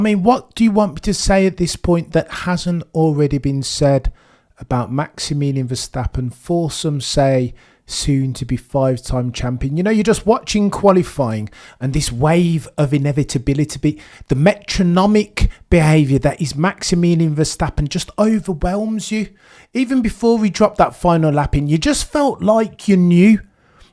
I mean, what do you want me to say at this point that hasn't already been said about Maximilian Verstappen, for some say soon to be 5-time champion? You know, you're just watching qualifying and this wave of inevitability, the metronomic behaviour that is Maximilian Verstappen just overwhelms you. Even before he dropped that final lap in, you just felt like you knew.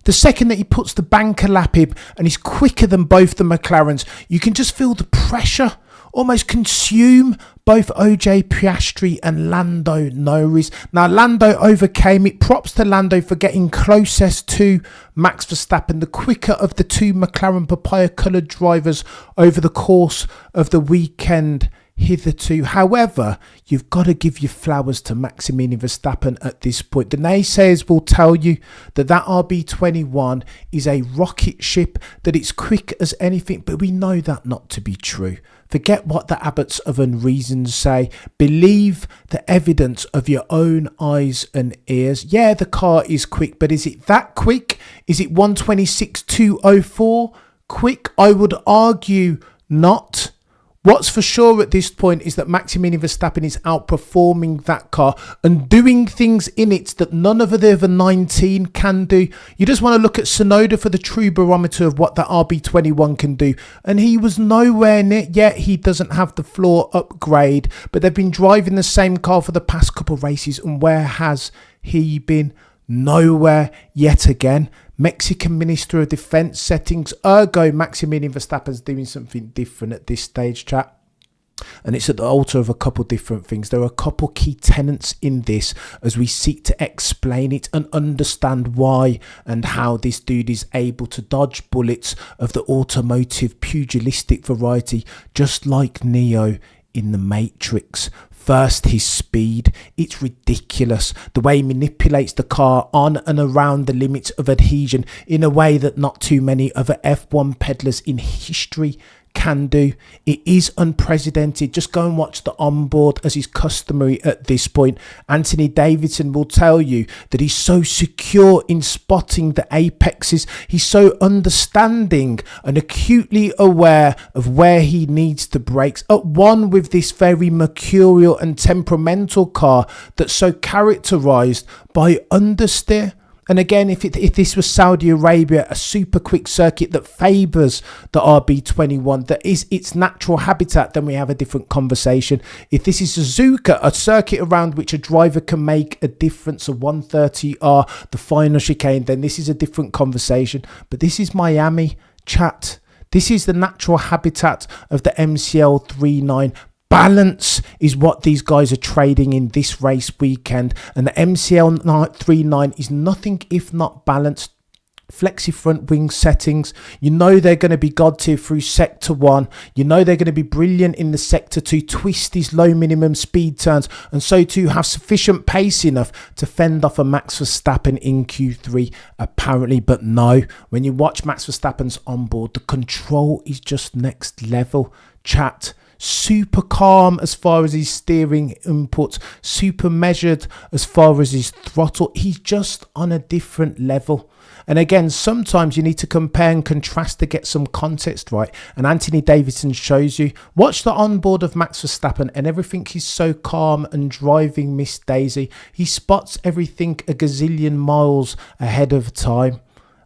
The second that he puts the banker lap in and he's quicker than both the McLarens, you can just feel the pressure almost consume both OJ Piastri and Lando Norris. Now, Lando overcame it. Props to Lando for getting closest to Max Verstappen, the quicker of the two McLaren papaya-coloured drivers over the course of the weekend hitherto. However, you've got to give your flowers to Maximilian Verstappen at this point. The naysayers will tell you that RB21 is a rocket ship, that it's quick as anything, but we know that not to be true. Forget what the abbots of unreason say. Believe the evidence of your own eyes and ears. Yeah, the car is quick, but is it that quick? Is it 126.204 quick? I would argue not. What's for sure at this point is that Maximilian Verstappen is outperforming that car and doing things in it that none of the other 19 can do. You just want to look at Tsunoda for the true barometer of what that RB21 can do. And he was nowhere near, yet he doesn't have the floor upgrade. But they've been driving the same car for the past couple of races. And where has he been? Nowhere yet again. Mexican Minister of Defence settings. Ergo, Maximilian Verstappen's doing something different at this stage, chat. And it's at the altar of a couple different things. There are a couple key tenets in this as we seek to explain it and understand why and how this dude is able to dodge bullets of the automotive pugilistic variety, just like Neo in the Matrix. First, his speed. It's ridiculous. The way he manipulates the car on and around the limits of adhesion in a way that not too many other F1 peddlers in history can do. It is unprecedented. Just go and watch the onboard as is customary at this point. Anthony Davidson will tell you that he's so secure in spotting the apexes. He's so understanding and acutely aware of where he needs to brake. At one with this very mercurial and temperamental car that's so characterized by understeer. And again, if this was Saudi Arabia, a super quick circuit that favours the RB21, that is its natural habitat, then we have a different conversation. If this is Suzuka, a circuit around which a driver can make a difference, a 130R, the final chicane, then this is a different conversation. But this is Miami, chat. This is the natural habitat of the MCL 39. Balance is what these guys are trading in this race weekend, and the MCL 39 is nothing if not balanced. Flexi front wing settings, you know they're going to be god tier through sector 1, you know they're going to be brilliant in the sector 2, twist these low minimum speed turns, and so too have sufficient pace enough to fend off a Max Verstappen in Q3 apparently. But no, when you watch Max Verstappen's onboard, the control is just next level, chat. Super calm as far as his steering inputs, super measured as far as his throttle. He's just on a different level. And again, sometimes you need to compare and contrast to get some context right. And Anthony Davidson shows you. Watch the onboard of Max Verstappen and everything is so calm and driving Miss Daisy. He spots everything a gazillion miles ahead of time.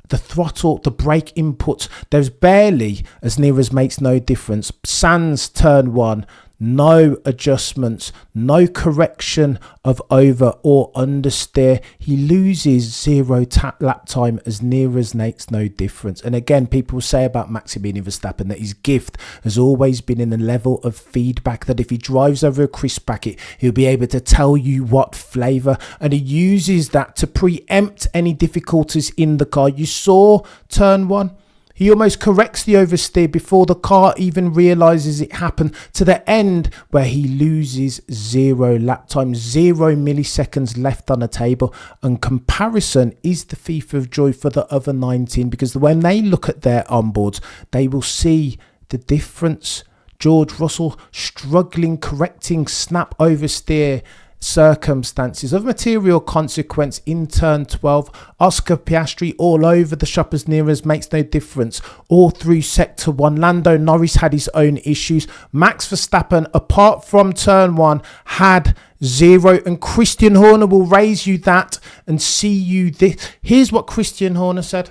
The throttle, the brake inputs, there's barely, as near as makes no difference. Sans turn 1, no adjustments, no correction of over or understeer. He loses 0 lap time as near as makes no difference. And again, people say about Maximilian Verstappen that his gift has always been in a level of feedback, that if he drives over a crisp packet, he'll be able to tell you what flavour, and he uses that to preempt any difficulties in the car. You saw turn 1. He almost corrects the oversteer before the car even realises it happened, to the end where he loses 0 lap time, 0 milliseconds left on the table. And comparison is the thief of joy for the other 19, because when they look at their onboards, they will see the difference. George Russell struggling, correcting snap oversteer circumstances of material consequence in turn 12. Oscar Piastri all over the shoppers near us, makes no difference. All through sector 1, Lando Norris had his own issues. Max Verstappen, apart from turn 1, had 0, and Christian Horner will raise you that and see you this. Here's what Christian Horner said.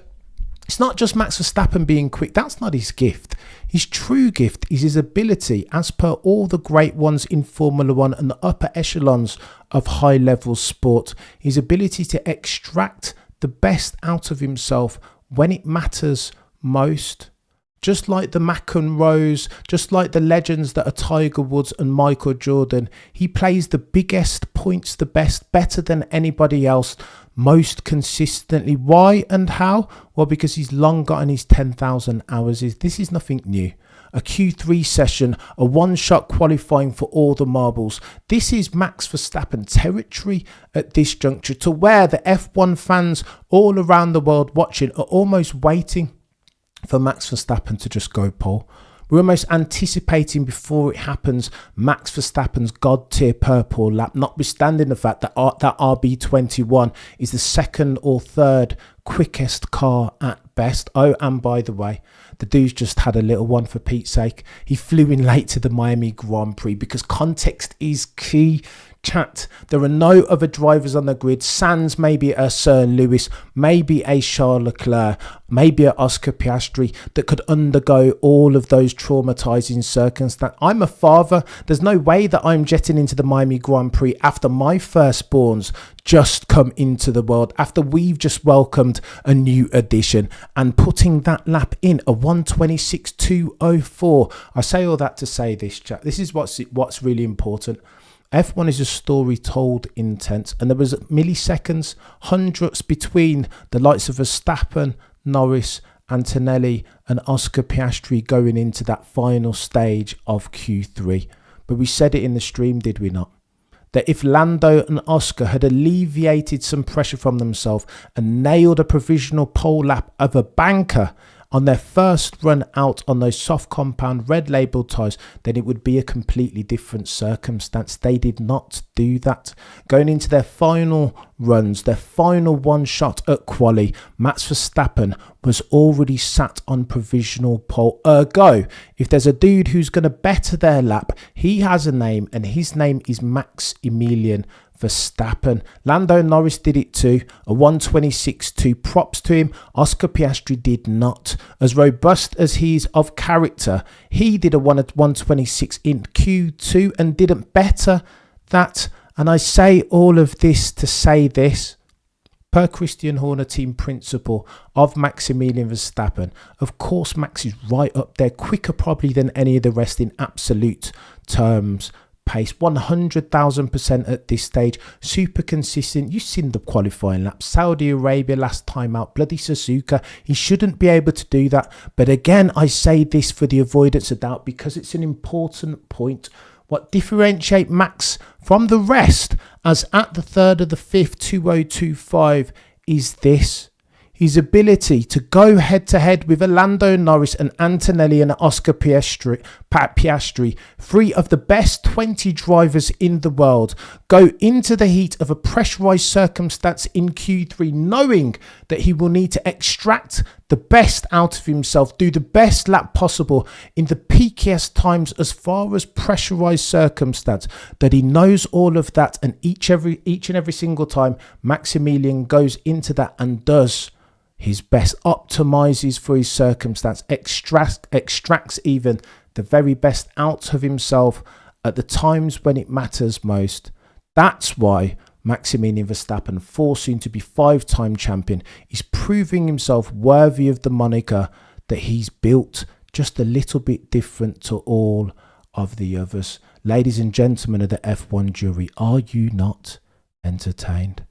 It's not just Max Verstappen being quick. That's not his gift. His true gift is his ability, as per all the great ones in Formula 1 and the upper echelons of high-level sport, his ability to extract the best out of himself when it matters most. Just like the McEnroes, just like the legends that are Tiger Woods and Michael Jordan, he plays the biggest points the best, better than anybody else, most consistently. Why and how? Well, because he's long gotten his 10,000 hours. This is nothing new. A Q3 session, a one-shot qualifying for all the marbles. This is Max Verstappen territory at this juncture, to where the F1 fans all around the world watching are almost waiting for Max Verstappen to just go pole. We're almost anticipating before it happens Max Verstappen's god-tier purple lap, notwithstanding the fact that that RB21 is the second or third quickest car at best. Oh, and by the way, the dude's just had a little one, for Pete's sake. He flew in late to the Miami Grand Prix because context is key. Chat, there are no other drivers on the grid, sans maybe a Sir Lewis, maybe a Charles Leclerc, maybe a Oscar Piastri, that could undergo all of those traumatizing circumstances. I'm a father. There's no way that I'm jetting into the Miami Grand Prix after my firstborns just come into the world, after we've just welcomed a new addition, and putting that lap in a 1:26.204. I say all that to say this, chat. This is what's really important. F1 is a story told in tense, and there was milliseconds, hundredths between the likes of Verstappen, Norris, Antonelli and Oscar Piastri going into that final stage of Q3. But we said it in the stream, did we not? That if Lando and Oscar had alleviated some pressure from themselves and nailed a provisional pole lap of a banker on their first run out on those soft compound red label tyres, then it would be a completely different circumstance. They did not do that. Going into their final runs, their final one shot at quali, Max Verstappen was already sat on provisional pole. Ergo, if there's a dude who's going to better their lap, he has a name, and his name is Maximilian Verstappen. Lando Norris did it too, a 1:26.2. Props to him. Oscar Piastri did not. As robust as he is of character, he did a 1:26 in Q2 and didn't better that. And I say all of this to say this. Per Christian Horner team principle of Maximilian Verstappen, of course Max is right up there, quicker probably than any of the rest in absolute terms. Pace 100,000% at this stage, super consistent. You've seen the qualifying laps, Saudi Arabia last time out, bloody Suzuka. He shouldn't be able to do that, but again I say this for the avoidance of doubt because it's an important point. What differentiates Max from the rest, as at the third of the fifth 2025, is this: his ability to go head to head with Lando Norris and Antonelli and Oscar Piastri, three of the best 20 drivers in the world, go into the heat of a pressurized circumstance in Q3, knowing that he will need to extract the best out of himself, do the best lap possible in the peakiest times as far as pressurized circumstance, that he knows all of that, and each and every single time Maximilian goes into that and does his best, optimizes for his circumstance, extracts even the very best out of himself at the times when it matters most. That's why Maximilian Verstappen, soon to be 5-time champion, is proving himself worthy of the moniker that he's built just a little bit different to all of the others. Ladies and gentlemen of the F1 jury, are you not entertained?